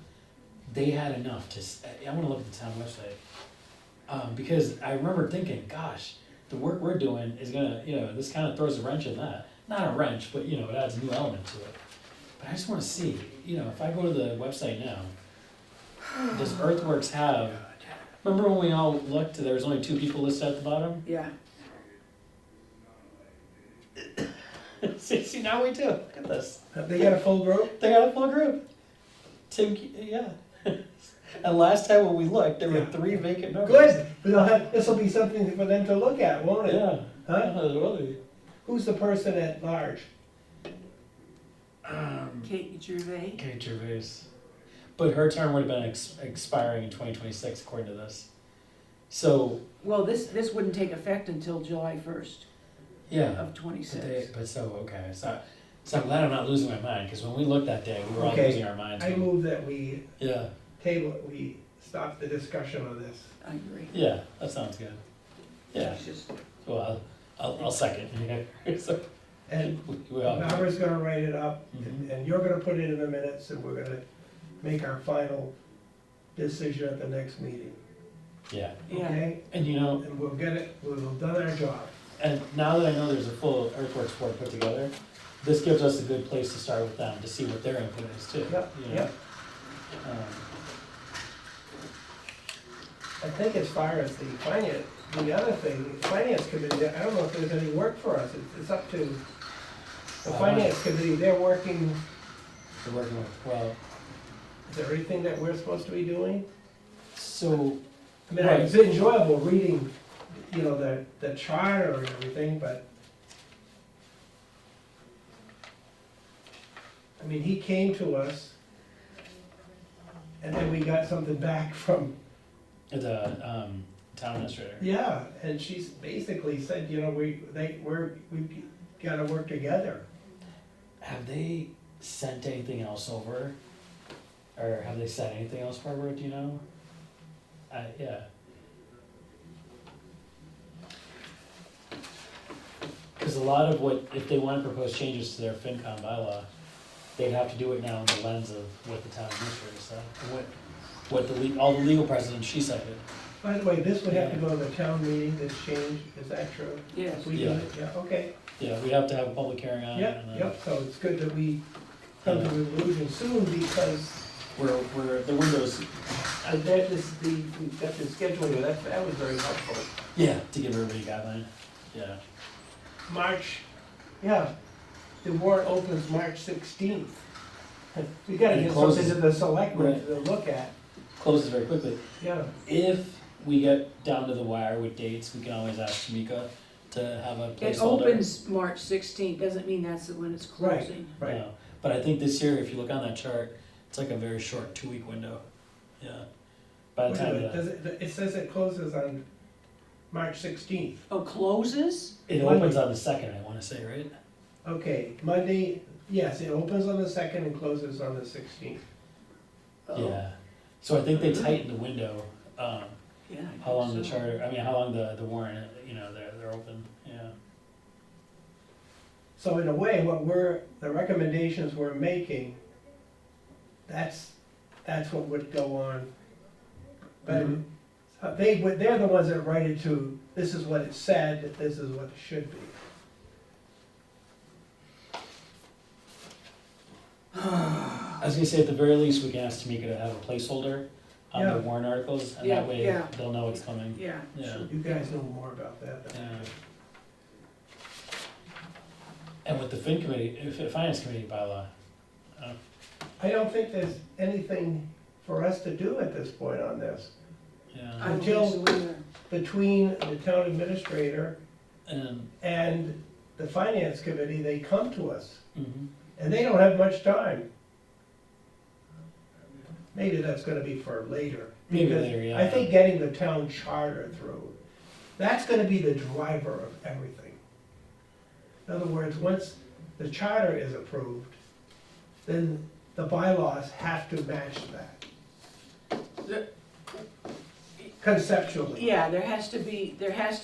they had enough to, I wanna look at the town website. Because I remember thinking, gosh, the work we're doing is gonna, this kinda throws a wrench in that. Not a wrench, but it adds a new element to it. But I just wanna see, if I go to the website now, does Earthworks have, remember when we all looked, there was only 2 people listed at the bottom? Yeah, See, now we do, look at this. They got a full group? They got a full group. Tim, yeah. And last time when we looked, there were Yeah. 3 vacant numbers. Good, this'll be something for them to look at, won't it? Yeah. Huh? Really. Who's the person at large? Kate Gervais. Kate Gervais. But her term would have been expiring in 2026 according to this. So, Well, this wouldn't take effect until July 1st yeah. of 26. Okay, so I'm glad I'm not losing my mind, because when we looked that day, we were all Okay. losing our minds. I move that we Yeah, we stop the discussion on this. I agree. yeah, that sounds good. Yeah, It's just, well, I'll second. So, And we all. Barbara's gonna write it up, Mhm. and you're gonna put it in the minutes, and we're gonna make our final decision at the next meeting, Yeah, yeah, okay? and And we'll get it, we'll have done our job. and now that I know there's a full earthworks board put together, this gives us a good place to start with them, to see what their input is too. Yep, you know? yep. I think as far as the other thing, the finance committee, I don't know if there's any work for us, it's up to the finance committee, they're working, They're working with, well, is there anything that we're supposed to be doing? so, I mean, Right. it's enjoyable reading, the charter and everything, but I mean, he came to us, and then we got something back from, the town administrator. yeah, and she's basically said, we gotta work together. Have they sent anything else over? Or have they said anything else, Barbara, do you know? Yeah. Cause a lot of if they wanna propose changes to their FinCom bylaw, they'd have to do it now in the lens of what the town administrator said, and what all the legal precedents she cited. By the way, this would have to go to the town meeting, this change, is that true? yes. If we do Yeah. it, yeah, okay, Yeah, we'd have to have a public hearing on it, yep, and then yep, so it's good that we come to a conclusion soon, because we're, the windows, we got the schedule here, that was very helpful. yeah, to give everybody a guideline, yeah. March, yeah, the warrant opens March 16th. We gotta And it get something closes- to the selectmen right. to look at, Closes very quickly. yeah. If we get down to the wire with dates, we can always ask Tamika to have a It placeholder. opens March 16th, doesn't mean that's when it's Right. closing. Right. Yeah. But I think this year, if you look on that chart, it's like a very short 2-week window. Yeah. By the Wait a time minute, it says it closes on March 16th. Oh, closes? it opens on the 2nd, I wanna say, right? Okay, Monday, yes, it opens on the 2nd and closes on the 16th. Oh, Yeah. So I think they tightened the window, Yeah. I how long the think so. charter, how long the warrant, they're open, yeah. So in a way, the recommendations we're making, that's what would go on. But Mhm. they're the ones that write it to, this is what it said, this is what it should be. I was gonna say, at the very least, we can ask Tamika to have a placeholder on Yeah. the warrant articles, and Yeah, that way yeah. they'll know it's coming. Yeah. Yeah. sure. You guys know more about that than I Yeah. do. And with the finance committee bylaw, I don't think there's anything for us to do at this point on this. Yeah, I don't Until- think so either. between the town administrator and, and the finance committee, they come to us, mhm. and they don't have much time. Maybe that's gonna be for later. Maybe because later, yeah. I think getting the town charter through, that's gonna be the driver of everything. In other words, once the charter is approved, then the bylaws have to match that. The- Conceptually. Yeah, there has to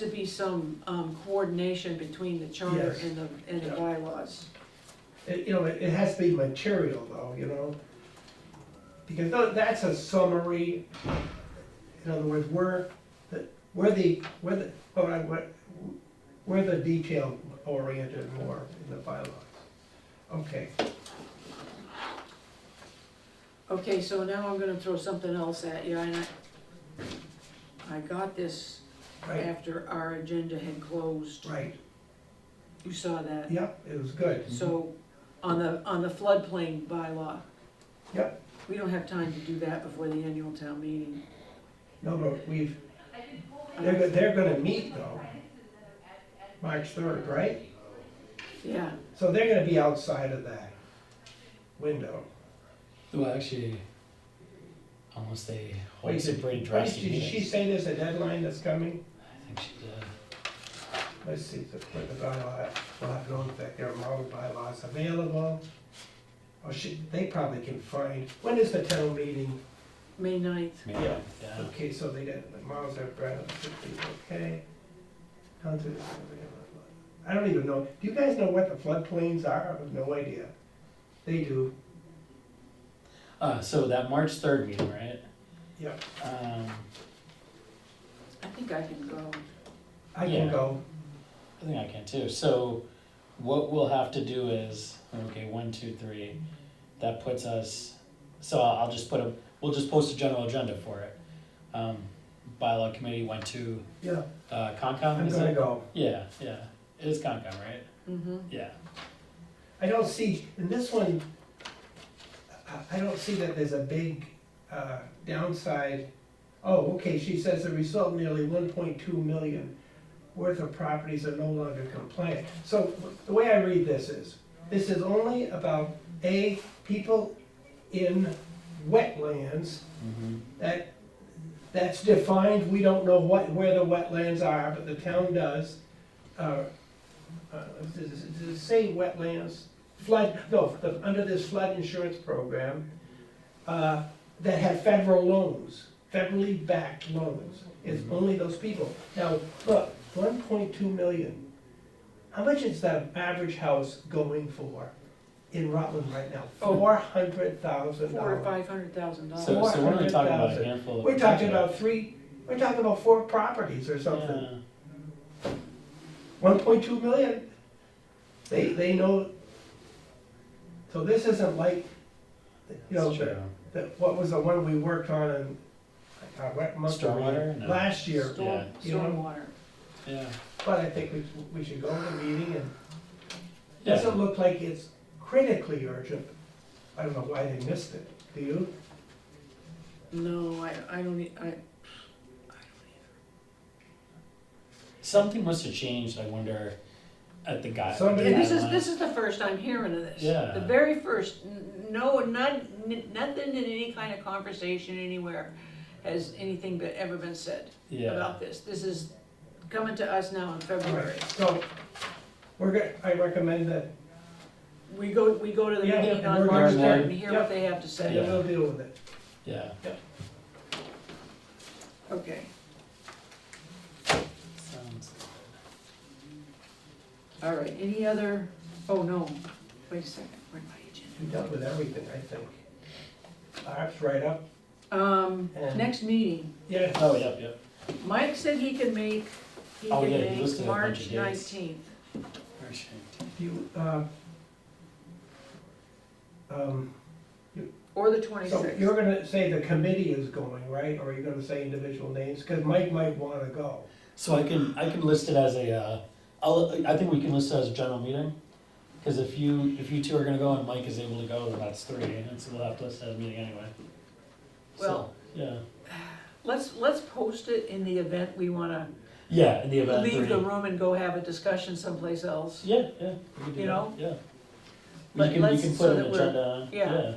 be some coordination between the charter Yes. and the Yeah. bylaws. It has to be material though, because that's a summary. In other words, we're the detail oriented more in the bylaws. Okay, Okay, so now I'm gonna throw something else at you, and I got this right, after our agenda had closed. right, You saw that? yep, it was good, So, on the floodplain bylaw, yep. we don't have time to do that before the annual town meeting. No, but they're gonna meet though, March 3rd, right? Yeah, So they're gonna be outside of that window. Well, actually, unless they hold Wait, some pretty Did drastic she meetings. say there's a deadline that's coming? I think she did. Let's see, for the bylaw, we'll have to know that there are model bylaws available. Or they probably can find, when is the town meeting? May 9th. Maybe, Yeah. yeah. Okay, so they got, the models are granted, okay. Down to- I don't even know, do you guys know what the floodplains are? I have no idea. They do, So that March 3rd meeting, right? yep. I think I can go. I Yeah. can go, I think I can too. So what we'll have to do is, okay, 1, 2, 3, that puts us, so I'll just we'll just post a general agenda for it. Bylaw committee went to, yeah, Concom, I'm is gonna it? go. Yeah, yeah, it is Concom, right? Mm-hmm. Yeah. I don't see, in this one, I don't see that there's a big downside. Oh, okay, she says the result, nearly 1.2 million worth of properties are no longer compliant. So the way I read this is only about, people in wetlands Mm-hmm. that's defined, we don't know where the wetlands are, but the town does. Does it say wetlands? Flood, no, under this flood insurance program, that have federal loans, federally backed loans. It's only those people. Now, look, 1.2 million. How much is the average house going for in Rutland right now? Oh. $400,000. $400,000 to $500,000. So we're only talking about a 400,000. handful of. We're talking about we're talking about 4 properties or something. Yeah. 1.2 million. They know, so this isn't like, That's true. what was the one we worked on in, what month? were we in? Stormwater? No. Last year, Yeah. you know? Stormwater. Yeah. But I think we should go to the meeting and, Yeah. doesn't look like it's critically urgent. I don't know why they missed it, do you? No, I don't, Something must have changed, I wonder, at the guy. Somebody- and this guidelines. is the first I'm hearing of this. Yeah. The very first, nothing in any kind of conversation anywhere has anything ever been said Yeah. about this. This is coming to us now in All February. right, so, I recommend that, We go to the Yeah, meeting yeah, on we're March going 3rd there. and hear Yep. what they have to say. and we'll deal with it. Yeah. Okay. Sounds All right, any other, oh no, wait a second, where'd my agenda? We dealt with everything, I think. Barb's right up. And- Next meeting, Yes. Oh, yep. Mike said he can make, Oh, yeah, he listed a bunch March of dates. 19th. Appreciate You, Or the so 26th. you're gonna say the committee is going, right? Or are you gonna say individual names? Cause Mike might wanna go. So I can list it as a, I think we can list it as a general meeting. Cause if you two are gonna go and Mike is able to go, then that's 3, and so we'll have to list it as a meeting anyway. So, Well- yeah, let's post it in the event we wanna Yeah, in the event. leave the three. room and go have a discussion someplace else. Yeah, yeah, we can do You that, know? yeah. But You can let's- put so an that we're- agenda on, yeah. yeah,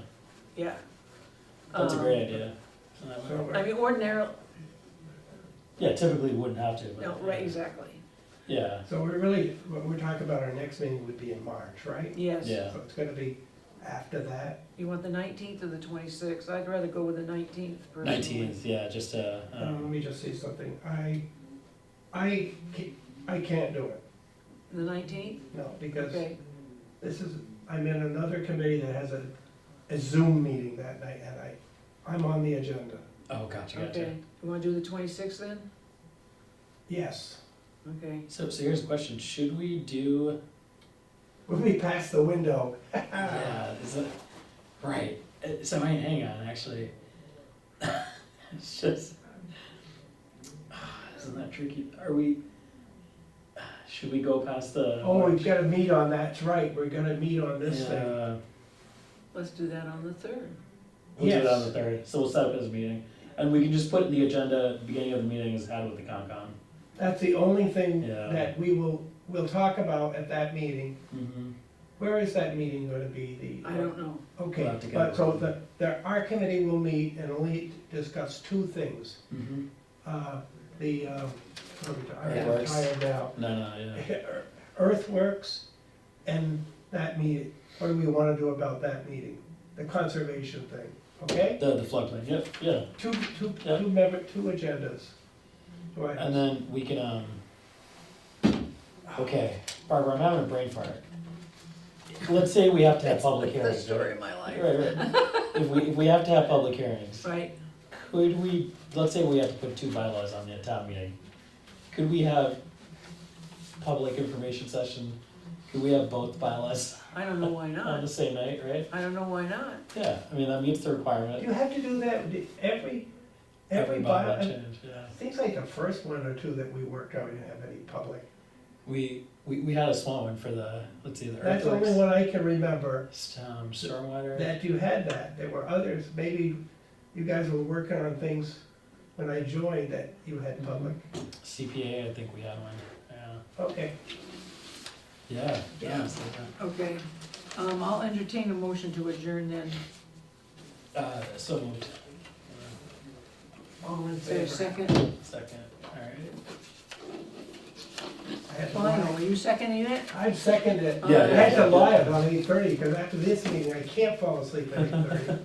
Yeah. that's a great idea. So that So way- I mean, ordinarily, Yeah, typically we wouldn't have to, but. no, right, exactly, Yeah, So we're really, what we're talking about, our next meeting would be in March, right? yes. yeah, So it's gonna be after that? You want the 19th or the 26th? I'd rather go with the 19th personally. 19th, yeah, just, Let me just say something, I can't do it, The 19th? no, because Okay, this is, I'm in another committee that has a Zoom meeting that night, and I'm on the agenda. oh, gotcha, gotcha. okay. You wanna do the 26th then? Yes, Okay. So here's the question, should we do, we'll be past the window. yeah, is it, right, so hang on, actually. It's just, isn't that tricky, should we go past the? Oh, we've gotta meet on, that's right, we're gonna meet on this thing. Yeah, Let's do that on the 3rd. we'll do it on Yes. the 3rd, so we'll set up as a meeting, and we can just put in the agenda, at the beginning of the meeting is had with the Concom. That's the only thing Yeah. that we'll talk about at that meeting. Mm-hmm. Where is that meeting gonna be, I don't know. Okay, We'll have to but get- so our committee will meet and only discuss two things. Mm-hmm. I'm Earthworks. tired now. No, yeah. Earthworks and that meeting, what do we wanna do about that meeting? The conservation thing, okay? The floodplain, yep, yeah. Two Yeah. agendas. Do I- And then we can, okay, Barbara, I'm having a brain fart. Let's say we have to have public The hearings. story Right, of my life. right. If we have to have public hearings, Right, could we, let's say we have to put two bylaws on the town meeting. Could we have public information session? Could we have both bylaws I don't know why on not. the same night, right? I don't know why not. Yeah, I mean, that meets the Do requirement. you have to do that every bylaw bylaw? change, yeah. Seems like the first one or two that we worked out, we didn't have any public. We had a small one for the, let's see, the That's the only earthworks. one I can remember, Stormwater. that you had that. There were others, maybe you guys were working on things when I joined that you had public. CPA, I think we had one, yeah. Okay, Yeah, Yeah. yeah. So, Okay, I'll entertain a motion to adjourn then. so moved. all in Is there a favor? second? Second, alright. I had to Lionel, lie. are you seconding it? I've seconded it. Yeah, I yeah, had to yeah. lie about 8:30, because after this meeting, I can't fall asleep at 8:30.